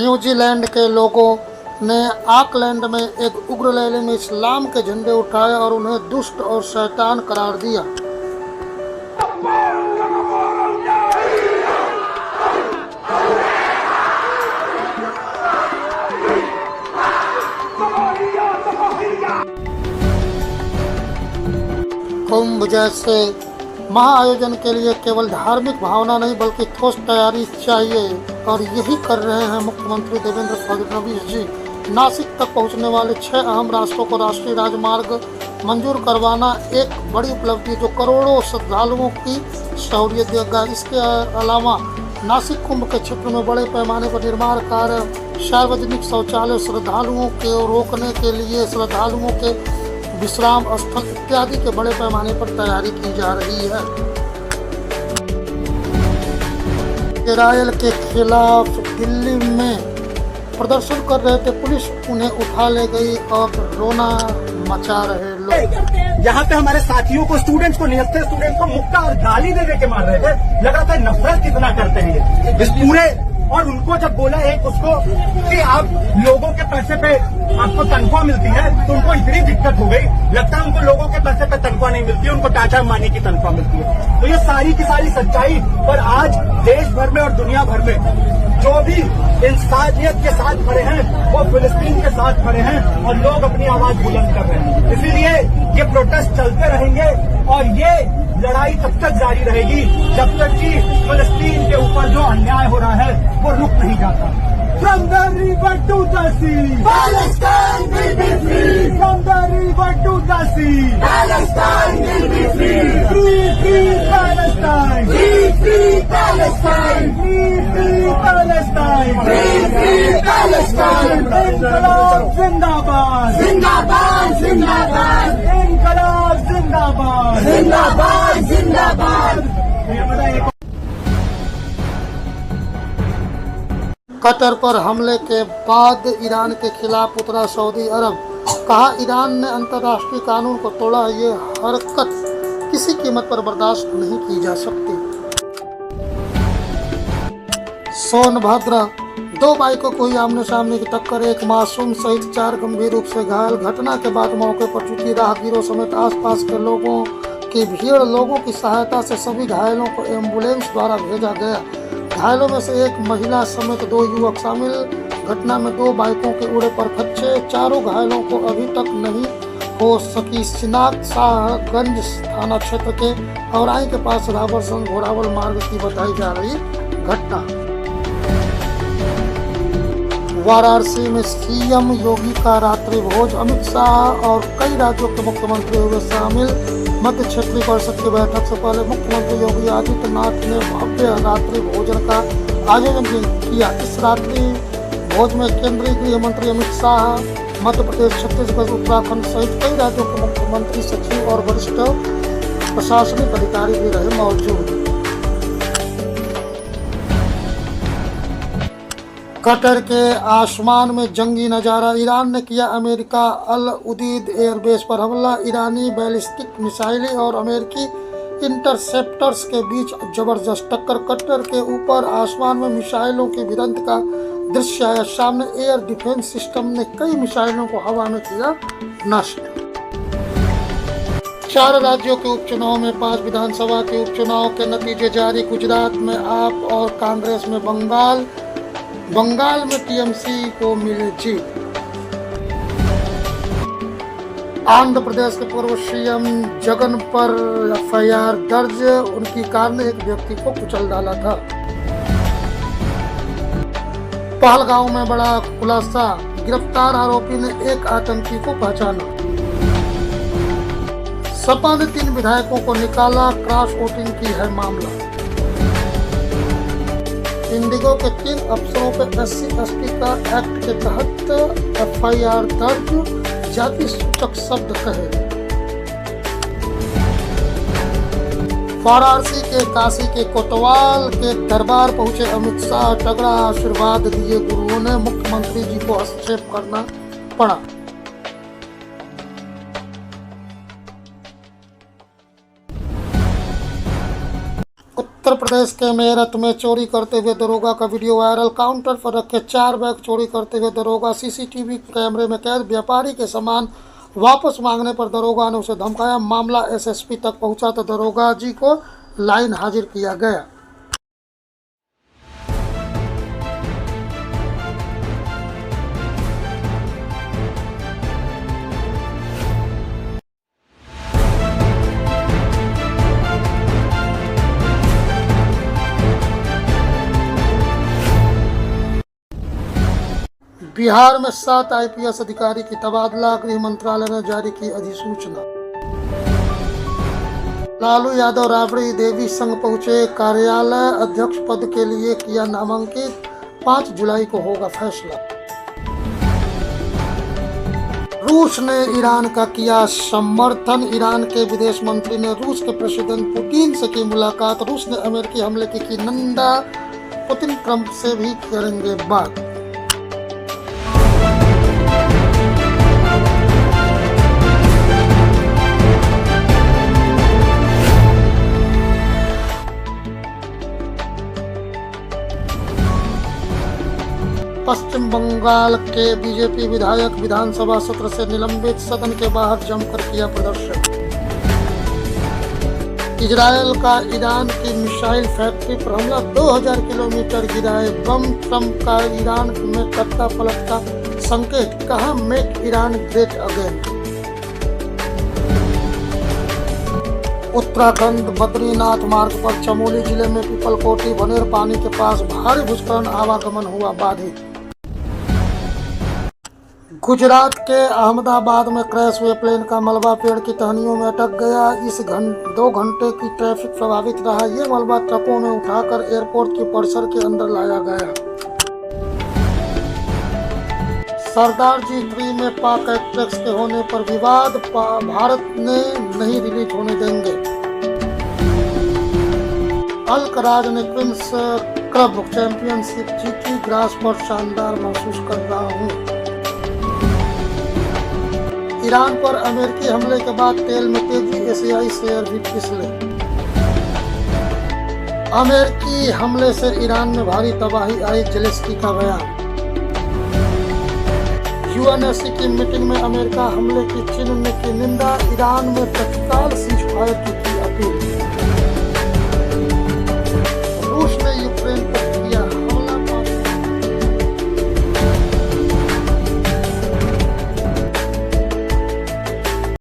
New Zealand के लोगों ने ऑकलैंड में एक उग्र रैली में इस्लाम के झंडे उठाए और उन्हें दुष्ट और शैतान करार दिया। कुंभ जैसे महाआयोजन के लिए केवल धार्मिक भावना नहीं बल्कि ठोस तैयारी चाहिए और यही कर रहे हैं मुख्यमंत्री देवेंद्र फडणवीस जी। नासिक तक पहुंचने वाले 6 अहम रास्तों को राष्ट्रीय राजमार्ग मंजूर करवाना एक बड़ी उपलब्धि जो करोड़ों श्रद्धालुओं की सहूलियत देगा। इसके अलावा नासिक कुंभ के क्षेत्र में बड़े पैमाने पर निर्माण कार्य, सार्वजनिक शौचालय, श्रद्धालुओं के रोकने के लिए श्रद्धालुओं के विश्राम स्थल इत्यादि के बड़े पैमाने पर तैयारी की जा रही है। इजरायल के खिलाफ दिल्ली में प्रदर्शन कर रहे थे, पुलिस उन्हें उठा ले गई और रोना मचा रहे लोग। यहाँ पे हमारे साथियों को, स्टूडेंट्स को, निहत्थे स्टूडेंट्स को मुक्का और गाली दे के मार रहे थे। लग रहा था नफरत कितना करते हैं इस पूरे। और उनको जब बोला एक उसको कि आप लोगों के पैसे पे आपको तनख्वाह मिलती है, तो उनको इतनी दिक्कत हो गई। लगता है उनको लोगों के पैसे पे तनख्वाह नहीं मिलती है, उनको टाटा अंबानी की तनख्वाह मिलती है। तो ये सारी की सारी सच्चाई। और आज देश भर में और दुनिया भर में जो भी इंसानियत के साथ खड़े हैं वो फिलिस्तीन के साथ खड़े हैं और लोग अपनी आवाज बुलंद कर रहे हैं। इसीलिए ये प्रोटेस्ट चलते रहेंगे और ये लड़ाई तब तक जारी रहेगी जब तक कि फिलिस्तीन के ऊपर जो अन्याय हो रहा है वो रुक नहीं जाता। From the river to the sea, Palestine will be free. From the river to the sea, Palestine will be free. Free, free Palestine. Free, free Palestine. Free, free Palestine. Free, free Palestine. Inqilab Zindabad. Zindabad, Zindabad. Inqilab Zindabad. Zindabad, Zindabad. Qatar पर हमले के बाद Iran के खिलाफ उतरा Saudi अरब। कहा Iran ने अंतर्राष्ट्रीय कानून को तोड़ा, ये हरकत किसी कीमत पर बर्दाश्त नहीं की जा सकती। सोनभद्र, 2 बाइकों को हुई आमने सामने की टक्कर, एक मासूम सहित 4 गंभीर रूप से घायल। घटना के बाद मौके पर जुटी राहगीरों समेत आसपास के लोगों की भीड़। लोगों की सहायता से सभी घायलों को एम्बुलेंस द्वारा भेजा गया। घायलों में से एक महिला समेत 2 युवक शामिल। घटना में 2 बाइकों के उड़े पर खच्चे। 4 घायलों को अभी तक नहीं हो सकी शिनाख्त। शाहगंज थाना क्षेत्र के औराई के पास रावरसंग घोड़ावल मार्ग की बताई जा रही घटना। वाराणसी में सीएम योगी का रात्रि भोज, अमित शाह और कई राज्यों के मुख्यमंत्री हुए शामिल। मध्य क्षेत्रीय परिषद की बैठक से पहले मुख्यमंत्री योगी आदित्यनाथ ने भव्य रात्रि भोजन का आयोजन किया। इस रात्रि भोज में केंद्रीय गृह मंत्री अमित शाह, मध्य प्रदेश, छत्तीसगढ़, उत्तराखंड सहित कई राज्यों के मुख्यमंत्री, सचिव और वरिष्ठ प्रशासनिक अधिकारी भी रहे मौजूद। कतर के आसमान में जंगी नजारा, ईरान ने किया अमेरिका अल उदीद एयरबेस पर हमला। ईरानी बैलिस्टिक मिसाइलें और अमेरिकी इंटरसेप्टर्स के बीच जबरदस्त टक्कर। कतर के ऊपर आसमान में मिसाइलों की भिड़ंत का दृश्य आया सामने। एयर डिफेंस सिस्टम ने कई मिसाइलों को हवा में किया नष्ट। 4 राज्यों के उपचुनाव में 5 विधानसभा के उपचुनाव के नतीजे जारी। गुजरात में आप और कांग्रेस में बंगाल में टीएमसी को मिले जीत। आंध्र प्रदेश के पूर्व सीएम जगन पर एफआईआर दर्ज, उनकी कार ने एक व्यक्ति को कुचल डाला था। पहलगांव में बड़ा खुलासा, गिरफ्तार आरोपी ने एक आतंकी को पहचाना। सपा ने 3 विधायकों को निकाला, क्रॉस वोटिंग की है मामला। इंडिगो के 3 अफसरों पर SC/ST का एक्ट के तहत एफआईआर दर्ज, जाति सूचक शब्द कहे। वाराणसी के काशी के कोतवाल के दरबार पहुंचे अमित शाह, तगड़ा आशीर्वाद दिए गुरुओं ने, मुख्यमंत्री जी को हस्तक्षेप करना पड़ा। उत्तर प्रदेश के मेरठ में चोरी करते हुए दरोगा का वीडियो वायरल। काउंटर पर रखे 4 बैग चोरी करते हुए दरोगा सीसीटीवी कैमरे में कैद। व्यापारी के सामान वापस मांगने पर दरोगा ने उसे धमकाया। मामला एसएसपी तक पहुंचा तो दरोगा जी को लाइन हाजिर किया गया। बिहार में 7 आईपीएस अधिकारी की तबादला। गृह मंत्रालय ने जारी की अधिसूचना। लालू यादव राबड़ी देवी संघ पहुंचे। कार्यालय अध्यक्ष पद के लिए किया नामांकित। 5 जुलाई को होगा फैसला। रूस ने ईरान का किया समर्थन। ईरान के विदेश मंत्री ने रूस के प्रेसिडेंट पुतिन से की मुलाकात। रूस ने अमेरिकी हमले की निंदा। पुतिन ट्रंप से भी करेंगे बात। पश्चिम बंगाल के बीजेपी विधायक विधानसभा सत्र से निलंबित। सदन के बाहर जमकर किया प्रदर्शन। इजरायल का ईरान की मिसाइल फैक्ट्री पर हमला। 2000 किलोमीटर गिराए बम। ट्रंप का ईरान में तख्ता पलट का संकेत। कहा make Iran great again. Uttarakhand Badrinath मार्ग पर चमोली जिले में पीपलकोटी बनेर पानी के पास भारी भूस्खलन। आवागमन हुआ बाधित। गुजरात के अहमदाबाद में क्रैश हुए प्लेन का मलबा पेड़ की टहनियों में अटक गया। इस 2 घंटे की ट्रैफिक प्रभावित रहा। ये मलबा ट्रकों में उठाकर एयरपोर्ट के परिसर के अंदर लाया गया। सरदार जी 3 में पाक एक्ट्रेस के होने पर विवाद। भारत ने नहीं रिलीज होने देंगे। अलकराज ने क्वींस क्लब चैंपियनशिप जीती। ग्रास पर शानदार महसूस कर रहा हूँ। ईरान पर अमेरिकी हमले के बाद तेल में तेजी। एशियाई शेयर भी फिसले। अमेरिकी हमले से ईरान में भारी तबाही आई। जेलेंस्की का बयान। यूएनएससी की मीटिंग में अमेरिका हमले की चीन ने की निंदा। ईरान में तत्काल सीजफायर की अपील।